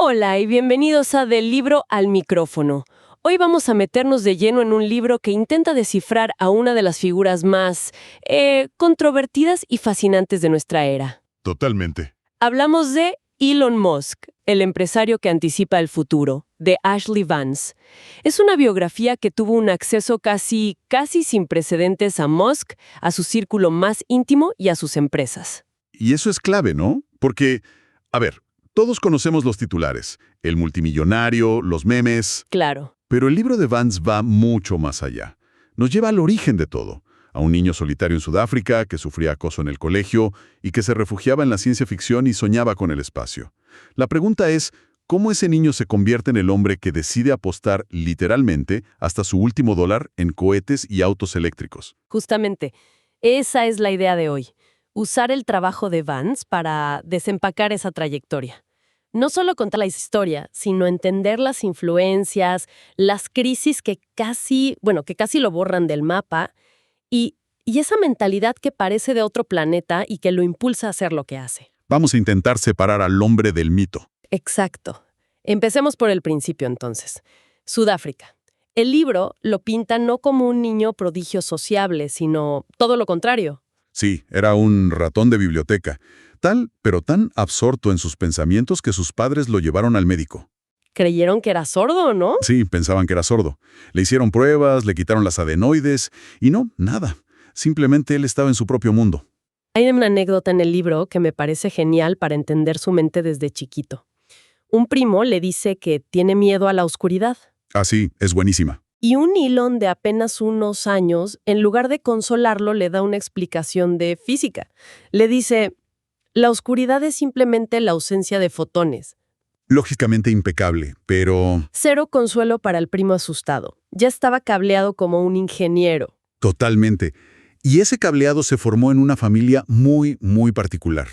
Hola y bienvenidos a Del libro al micrófono. Hoy vamos a meternos de lleno en un libro que intenta descifrar a una de las figuras más controvertidas y fascinantes de nuestra era. Totalmente. Hablamos de Elon Musk, el empresario que anticipa el futuro, de Ashley Vance. Es una biografía que tuvo un acceso casi sin precedentes a Musk, a su círculo más íntimo y a sus empresas. Y eso es clave, ¿no? Porque, a ver, todos conocemos los titulares, el multimillonario, los memes. Claro. Pero el libro de Vance va mucho más allá. Nos lleva al origen de todo. A un niño solitario en Sudáfrica que sufría acoso en el colegio y que se refugiaba en la ciencia ficción y soñaba con el espacio. La pregunta es, ¿cómo ese niño se convierte en el hombre que decide apostar literalmente hasta su último dólar en cohetes y autos eléctricos? Justamente, esa es la idea de hoy. Usar el trabajo de Vance para desempacar esa trayectoria. No solo contar la historia, sino entender las influencias, las crisis que casi lo borran del mapa y esa mentalidad que parece de otro planeta y que lo impulsa a hacer lo que hace. Vamos a intentar separar al hombre del mito. Exacto. Empecemos por el principio entonces. Sudáfrica. El libro lo pinta no como un niño prodigio sociable, sino todo lo contrario. Sí, era un ratón de biblioteca. Pero tan absorto en sus pensamientos que sus padres lo llevaron al médico. Creyeron que era sordo, ¿no? Sí, pensaban que era sordo. Le hicieron pruebas, le quitaron las adenoides y no, nada. Simplemente él estaba en su propio mundo. Hay una anécdota en el libro que me parece genial para entender su mente desde chiquito. Un primo le dice que tiene miedo a la oscuridad. Ah, sí, es buenísima. Y un Elon de apenas unos años, en lugar de consolarlo, le da una explicación de física. Le dice, la oscuridad es simplemente la ausencia de fotones. Lógicamente impecable, pero... Cero consuelo para el primo asustado. Ya estaba cableado como un ingeniero. Totalmente. Y ese cableado se formó en una familia muy, muy particular.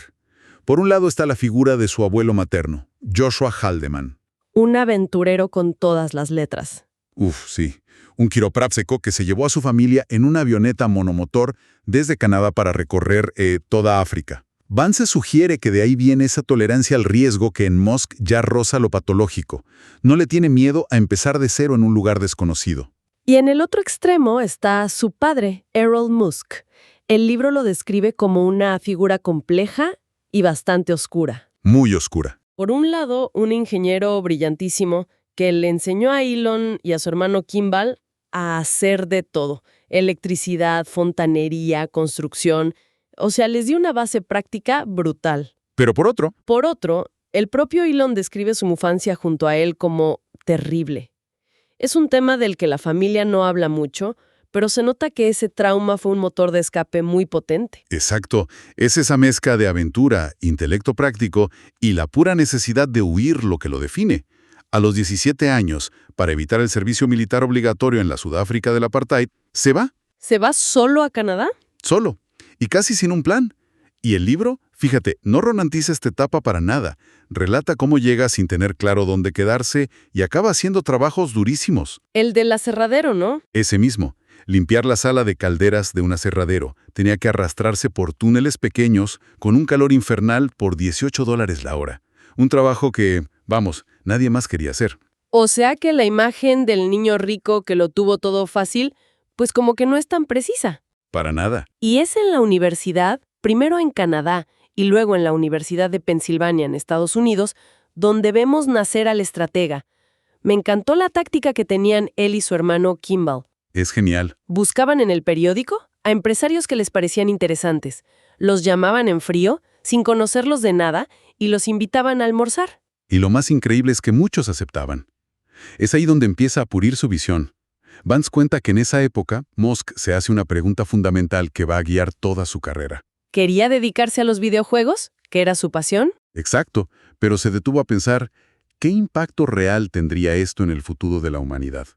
Por un lado está la figura de su abuelo materno, Joshua Haldeman. Un aventurero con todas las letras. Uf, sí. Un quiropráctico que se llevó a su familia en una avioneta monomotor desde Canadá para recorrer toda África. Vance sugiere que de ahí viene esa tolerancia al riesgo que en Musk ya roza lo patológico. No le tiene miedo a empezar de cero en un lugar desconocido. Y en el otro extremo está su padre, Errol Musk. El libro lo describe como una figura compleja y bastante oscura. Muy oscura. Por un lado, un ingeniero brillantísimo que le enseñó a Elon y a su hermano Kimball a hacer de todo. Electricidad, fontanería, construcción. O sea, les dio una base práctica brutal. Pero por otro, el propio Elon describe su infancia junto a él como terrible. Es un tema del que la familia no habla mucho, pero se nota que ese trauma fue un motor de escape muy potente. exacto, es esa mezcla de aventura, intelecto práctico y la pura necesidad de huir lo que lo define. A los 17 años, para evitar el servicio militar obligatorio en la Sudáfrica del apartheid, se va. ¿Se va solo a Canadá? Solo. Y casi sin un plan. Y el libro, fíjate, no romantiza esta etapa para nada. Relata cómo llega sin tener claro dónde quedarse y acaba haciendo trabajos durísimos. El del aserradero, ¿no? Ese mismo. Limpiar la sala de calderas de un aserradero. Tenía que arrastrarse por túneles pequeños con un calor infernal por $18 la hora. Un trabajo que, vamos, nadie más quería hacer. O sea que la imagen del niño rico que lo tuvo todo fácil, pues como que no es tan precisa. Para nada. Y es en la universidad, primero en Canadá y luego en la Universidad de Pensilvania en Estados Unidos, donde vemos nacer al estratega. Me encantó la táctica que tenían él y su hermano Kimball. Es genial. Buscaban en el periódico a empresarios que les parecían interesantes. Los llamaban en frío, sin conocerlos de nada, y los invitaban a almorzar. Y lo más increíble es que muchos aceptaban. Es ahí donde empieza a pulir su visión. Vance cuenta que en esa época, Musk se hace una pregunta fundamental que va a guiar toda su carrera. ¿Quería dedicarse a los videojuegos, que era su pasión? Exacto, pero se detuvo a pensar, ¿qué impacto real tendría esto en el futuro de la humanidad?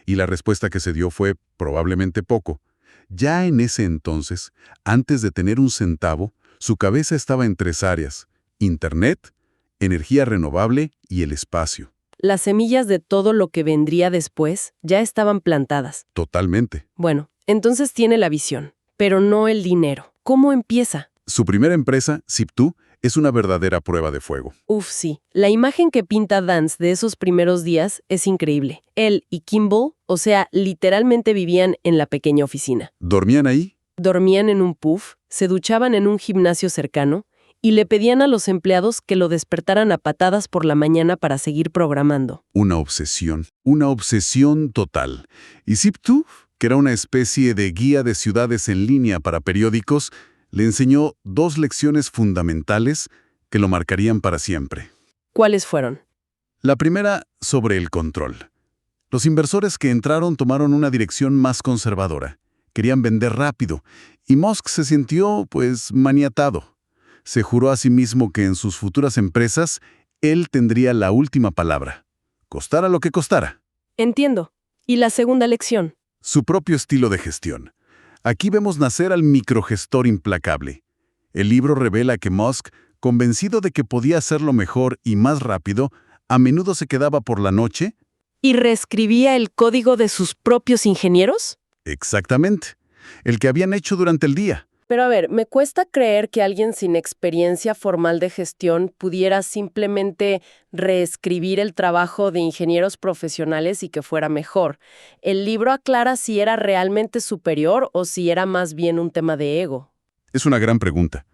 Y la respuesta que se dio fue, probablemente poco. Ya en ese entonces, antes de tener un centavo, su cabeza estaba en 3 áreas: Internet, energía renovable y el espacio. Las semillas de todo lo que vendría después ya estaban plantadas. Totalmente. Bueno, entonces tiene la visión, pero no el dinero. ¿Cómo empieza? Su primera empresa, Zip2, Es una verdadera prueba de fuego. Uf, sí. La imagen que pinta Dance de esos primeros días es increíble. Él y Kimball, o sea, literalmente vivían en la pequeña oficina. ¿Dormían ahí? Dormían en un puff, se duchaban en un gimnasio cercano y le pedían a los empleados que lo despertaran a patadas por la mañana para seguir programando. Una obsesión total. Y Zip2, que era una especie de guía de ciudades en línea para periódicos, le enseñó 2 lecciones fundamentales que lo marcarían para siempre. ¿Cuáles fueron? La primera, sobre el control. Los inversores que entraron tomaron una dirección más conservadora. Querían vender rápido, y Musk se sintió, maniatado. Se juró a sí mismo que en sus futuras empresas, él tendría la última palabra. Costara lo que costara. Entiendo. ¿Y la segunda lección? Su propio estilo de gestión. Aquí vemos nacer al microgestor implacable. El libro revela que Musk, convencido de que podía hacerlo mejor y más rápido, a menudo se quedaba por la noche. ¿Y reescribía el código de sus propios ingenieros? Exactamente. El que habían hecho durante el día. Pero a ver, me cuesta creer que alguien sin experiencia formal de gestión pudiera simplemente reescribir el trabajo de ingenieros profesionales y que fuera mejor. El libro aclara si era realmente superior o si era más bien un tema de ego. Es una gran pregunta.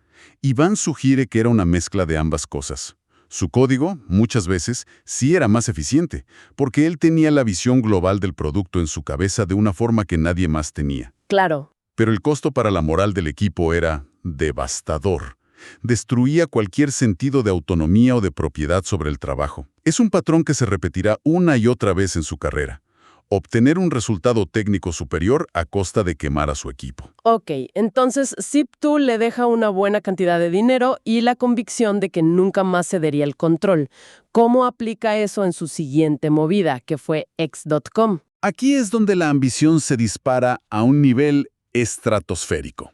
Iván sugiere que era una mezcla de ambas cosas. Su código, muchas veces, sí era más eficiente, porque él tenía la visión global del producto en su cabeza de una forma que nadie más tenía. Claro. Pero el costo para la moral del equipo era devastador. Destruía cualquier sentido de autonomía o de propiedad sobre el trabajo. Es un patrón que se repetirá una y otra vez en su carrera. Obtener un resultado técnico superior a costa de quemar a su equipo. Ok, entonces Zip2 le deja una buena cantidad de dinero y la convicción de que nunca más cedería el control. ¿Cómo aplica eso en su siguiente movida, que fue X.com? Aquí es donde la ambición se dispara a un nivel estratosférico.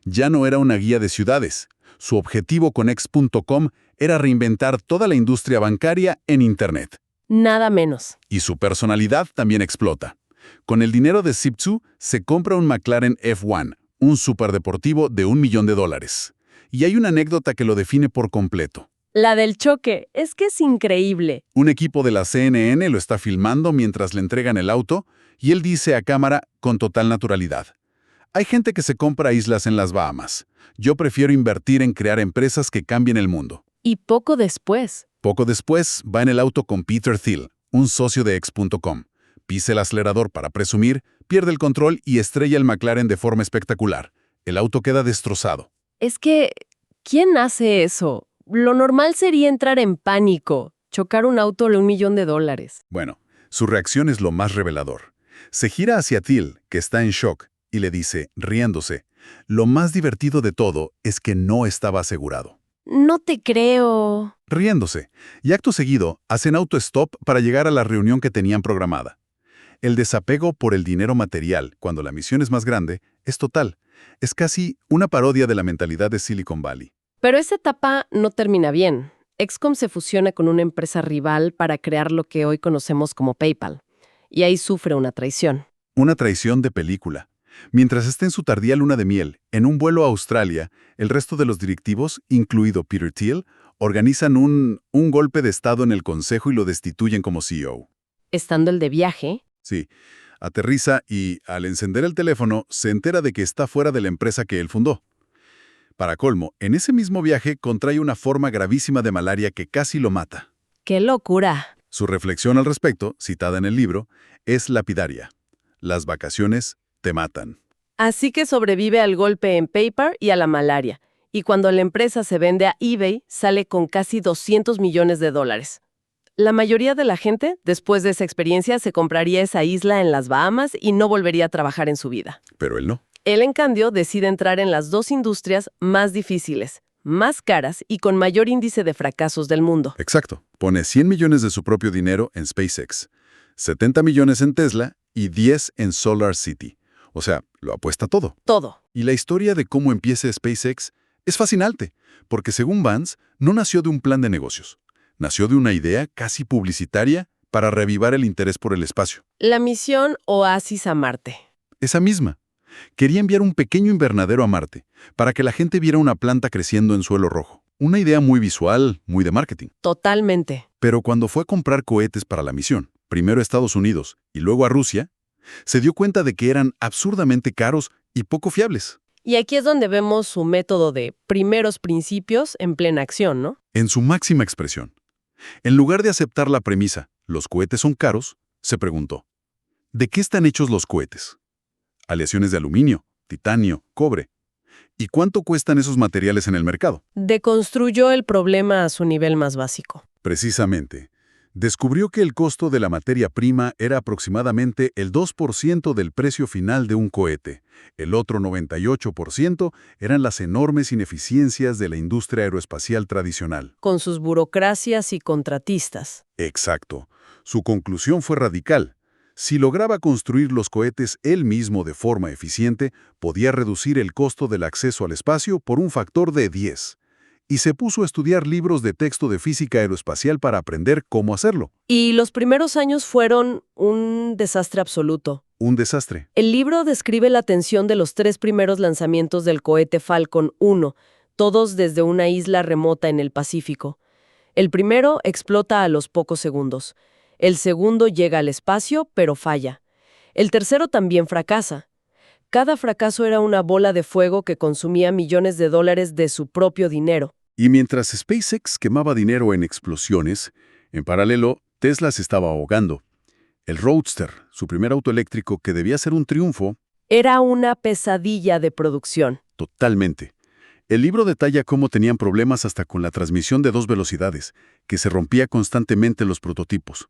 Ya no era una guía de ciudades. Su objetivo con X.com era reinventar toda la industria bancaria en Internet. Nada menos. Y su personalidad también explota. Con el dinero de Zip2 se compra un McLaren F1, un superdeportivo de $1 millón. Y hay una anécdota que lo define por completo. La del choque, es que es increíble. Un equipo de la CNN lo está filmando mientras le entregan el auto y él dice a cámara con total naturalidad: hay gente que se compra islas en las Bahamas. Yo prefiero invertir en crear empresas que cambien el mundo. Y poco después. Poco después, va en el auto con Peter Thiel, un socio de X.com. Pisa el acelerador para presumir, pierde el control y estrella el McLaren de forma espectacular. El auto queda destrozado. Es que, ¿quién hace eso? Lo normal sería entrar en pánico, chocar un auto de $1 millón. Bueno, su reacción es lo más revelador. Se gira hacia Thiel, que está en shock, y le dice, riéndose, lo más divertido de todo es que no estaba asegurado. No te creo. Riéndose, y acto seguido, hacen auto-stop para llegar a la reunión que tenían programada. El desapego por el dinero material, cuando la misión es más grande, es total. Es casi una parodia de la mentalidad de Silicon Valley. Pero esa etapa no termina bien. XCOM se fusiona con una empresa rival para crear lo que hoy conocemos como PayPal. Y ahí sufre una traición. Una traición de película. Mientras está en su tardía luna de miel, en un vuelo a Australia, el resto de los directivos, incluido Peter Thiel, organizan un golpe de estado en el consejo y lo destituyen como CEO. Estando el de viaje. Sí, aterriza y, al encender el teléfono, se entera de que está fuera de la empresa que él fundó. Para colmo, en ese mismo viaje contrae una forma gravísima de malaria que casi lo mata. ¡Qué locura! Su reflexión al respecto, citada en el libro, es lapidaria. Las vacaciones te matan. Así que sobrevive al golpe en PayPal y a la malaria. Y cuando la empresa se vende a eBay, sale con casi $200 millones. La mayoría de la gente, después de esa experiencia, se compraría esa isla en las Bahamas y no volvería a trabajar en su vida. Pero él no. Él, en cambio, decide entrar en las 2 industrias más difíciles, más caras y con mayor índice de fracasos del mundo. Exacto. Pone 100 millones de su propio dinero en SpaceX, 70 millones en Tesla y 10 en SolarCity. O sea, lo apuesta todo. Todo. Y la historia de cómo empieza SpaceX es fascinante, porque según Vance, no nació de un plan de negocios. Nació de una idea casi publicitaria para reavivar el interés por el espacio. La misión Oasis a Marte. Esa misma. Quería enviar un pequeño invernadero a Marte, para que la gente viera una planta creciendo en suelo rojo. Una idea muy visual, muy de marketing. Totalmente. Pero cuando fue a comprar cohetes para la misión, primero a Estados Unidos y luego a Rusia, se dio cuenta de que eran absurdamente caros y poco fiables. Y aquí es donde vemos su método de primeros principios en plena acción, ¿no? En su máxima expresión. En lugar de aceptar la premisa, los cohetes son caros, se preguntó, ¿de qué están hechos los cohetes? Aleaciones de aluminio, titanio, cobre. ¿Y cuánto cuestan esos materiales en el mercado? Deconstruyó el problema a su nivel más básico. Precisamente, descubrió que el costo de la materia prima era aproximadamente el 2% del precio final de un cohete. El otro 98% eran las enormes ineficiencias de la industria aeroespacial tradicional. Con sus burocracias y contratistas. Exacto. Su conclusión fue radical. Si lograba construir los cohetes él mismo de forma eficiente, podía reducir el costo del acceso al espacio por un factor de 10. Y se puso a estudiar libros de texto de física aeroespacial para aprender cómo hacerlo. Y los primeros años fueron un desastre absoluto. Un desastre. El libro describe la tensión de los 3 primeros lanzamientos del cohete Falcon 1, todos desde una isla remota en el Pacífico. El primero explota a los pocos segundos. El segundo llega al espacio, pero falla. El tercero también fracasa. Cada fracaso era una bola de fuego que consumía millones de dólares de su propio dinero. Y mientras SpaceX quemaba dinero en explosiones, en paralelo, Tesla se estaba ahogando. El Roadster, su primer auto eléctrico que debía ser un triunfo, Era una pesadilla de producción. totalmente. El libro detalla cómo tenían problemas hasta con la transmisión de 2 velocidades, que se rompía constantemente los prototipos.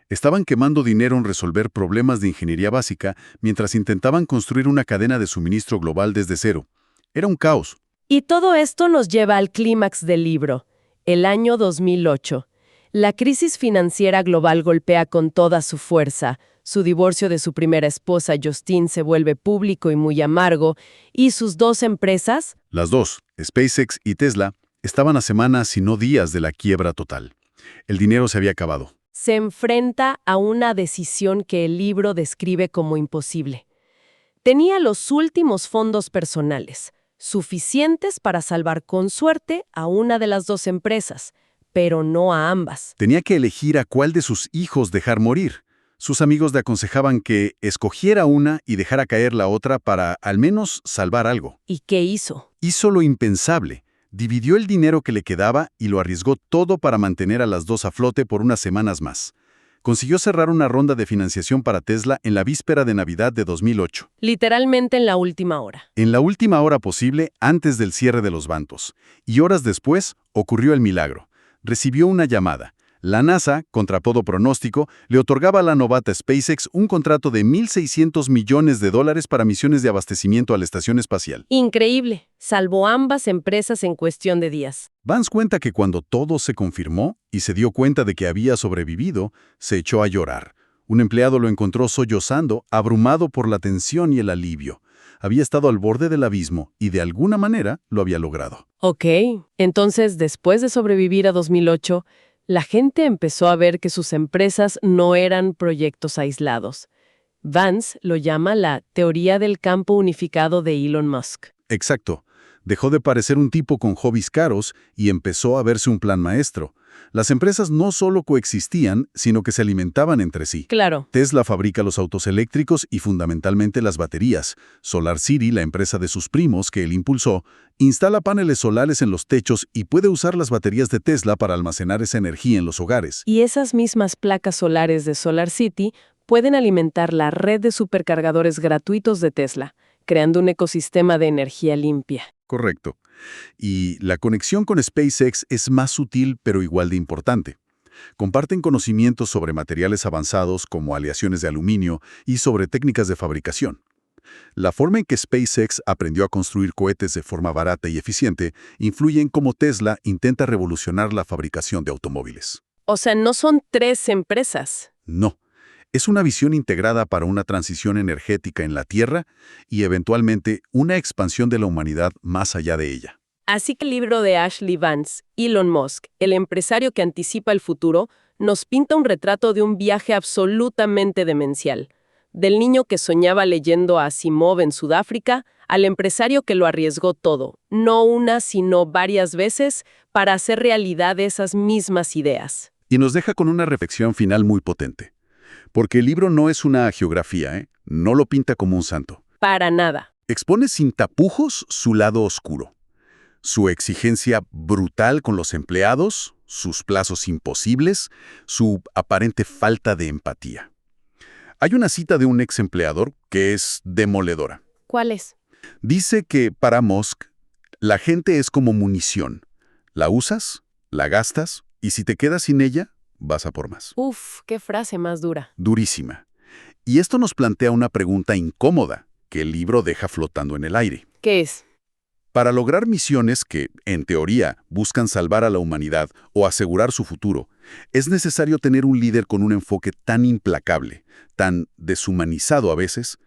Estaban quemando dinero en resolver problemas de ingeniería básica mientras intentaban construir una cadena de suministro global desde cero. Era un caos. Y todo esto nos lleva al clímax del libro, el año 2008. La crisis financiera global golpea con toda su fuerza. Su divorcio de su primera esposa, Justine, se vuelve público y muy amargo, y sus 2 empresas, Las dos, SpaceX y Tesla, estaban a semanas, si no días, de la quiebra total. El dinero se había acabado. se enfrenta a una decisión que el libro describe como imposible. Tenía los últimos fondos personales, suficientes para salvar con suerte a una de las 2 empresas, pero no a ambas. Tenía que elegir a cuál de sus hijos dejar morir. Sus amigos le aconsejaban que escogiera una y dejara caer la otra para, al menos, salvar algo. ¿Y qué hizo? Hizo lo impensable. Dividió el dinero que le quedaba y lo arriesgó todo para mantener a las 2 a flote por unas semanas más. Consiguió cerrar una ronda de financiación para Tesla en la víspera de Navidad de 2008. Literalmente en la última hora. En la última hora posible, antes del cierre de los bancos. Y horas después, ocurrió el milagro. Recibió una llamada. La NASA, contra todo pronóstico, le otorgaba a la novata SpaceX un contrato de $1.600 millones para misiones de abastecimiento a la estación espacial. Increíble. Salvó ambas empresas en cuestión de días. Vance cuenta que cuando todo se confirmó y se dio cuenta de que había sobrevivido, se echó a llorar. Un empleado lo encontró sollozando, abrumado por la tensión y el alivio. Había estado al borde del abismo y de alguna manera lo había logrado. Ok, entonces después de sobrevivir a 2008, la gente empezó a ver que sus empresas no eran proyectos aislados. Vance lo llama la teoría del campo unificado de Elon Musk. Exacto. Dejó de parecer un tipo con hobbies caros y empezó a verse un plan maestro. Las empresas no solo coexistían, sino que se alimentaban entre sí. Claro. Tesla fabrica los autos eléctricos y fundamentalmente las baterías. SolarCity, la empresa de sus primos que él impulsó, instala paneles solares en los techos y puede usar las baterías de Tesla para almacenar esa energía en los hogares. Y esas mismas placas solares de SolarCity pueden alimentar la red de supercargadores gratuitos de Tesla, creando un ecosistema de energía limpia. Correcto. Y la conexión con SpaceX es más sutil pero igual de importante. Comparten conocimientos sobre materiales avanzados como aleaciones de aluminio y sobre técnicas de fabricación. La forma en que SpaceX aprendió a construir cohetes de forma barata y eficiente influye en cómo Tesla intenta revolucionar la fabricación de automóviles. O sea, no son 3 empresas. No. Es una visión integrada para una transición energética en la Tierra y eventualmente una expansión de la humanidad más allá de ella. Así que el libro de Ashley Vance, Elon Musk, el empresario que anticipa el futuro, nos pinta un retrato de un viaje absolutamente demencial. del niño que soñaba leyendo a Asimov en Sudáfrica al empresario que lo arriesgó todo, no una, sino varias veces, para hacer realidad esas mismas ideas. Y nos deja con una reflexión final muy potente. Porque el libro no es una hagiografía, ¿eh? No lo pinta como un santo. Para nada. Expone sin tapujos su lado oscuro. Su exigencia brutal con los empleados, sus plazos imposibles, su aparente falta de empatía. Hay una cita de un ex empleador que es demoledora. ¿Cuál es? Dice que para Musk, la gente es como munición. La usas, la gastas, y si te quedas sin ella, vas a por más. Uf, qué frase más dura. Durísima. Y esto nos plantea una pregunta incómoda que el libro deja flotando en el aire. ¿Qué es? Para lograr misiones que, en teoría, buscan salvar a la humanidad o asegurar su futuro, es necesario tener un líder con un enfoque tan implacable, tan deshumanizado a veces.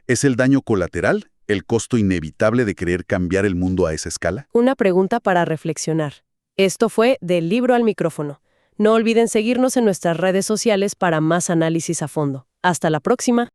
¿Es el daño colateral el costo inevitable de querer cambiar el mundo a esa escala? Una pregunta para reflexionar. Esto fue Del Libro al Micrófono. No olviden seguirnos en nuestras redes sociales para más análisis a fondo. Hasta la próxima.